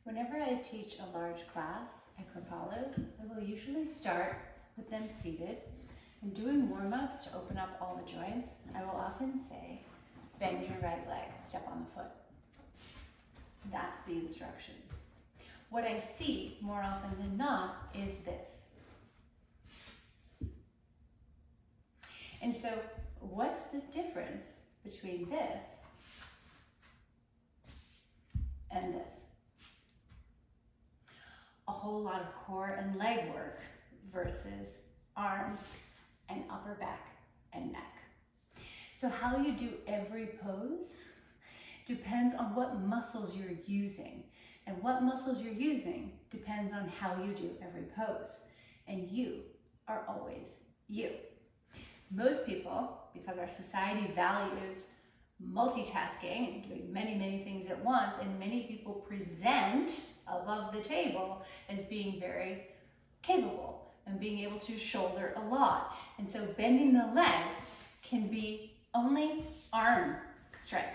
Whenever I teach a large class at Kripalu, I will usually start with them seated and doing warm-ups to open up all the joints. I will often say, bend your right leg, step on the foot. That's the instruction. What I see more often than not is this. And so what's the difference between this and this? A whole lot of core and leg work versus arms and upper back and neck. So how you do every pose depends on what muscles you're using. And what muscles you're using depends on how you do every pose. And you are always you. Most people, because our society values multitasking and doing many, many things at once, and many people present above the table as being very capable and being able to shoulder a lot. And so bending the legs can be only arm strength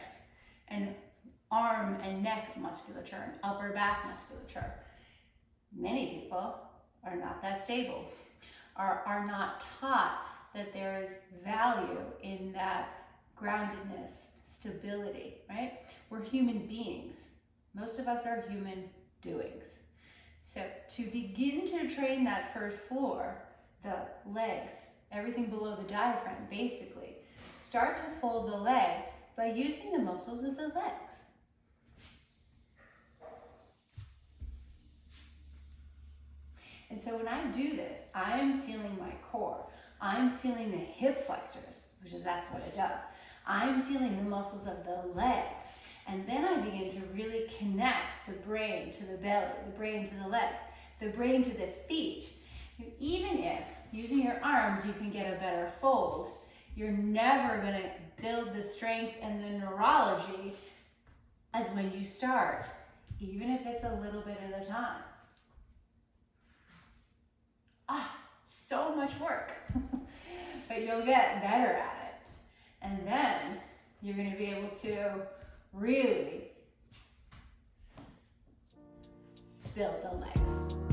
and arm and neck musculature and upper back musculature. Many people are not that stable, are not taught that there is value in that groundedness, stability, right? We're human beings. Most of us are human doings. So to begin to train that first floor, the legs, everything below the diaphragm, basically, start to fold the legs by using the muscles of the legs. And so when I do this, I'm feeling my core. I'm feeling the hip flexors, which is that's what it does. I'm feeling the muscles of the legs. And then I begin to really connect the brain to the belly, the brain to the legs, the brain to the feet. Even if using your arms you can get a better fold, you're never going to build the strength and the neurology as when you start, even if it's a little bit at a time. So much work, but you'll get better at it. And then you're going to be able to really build the legs.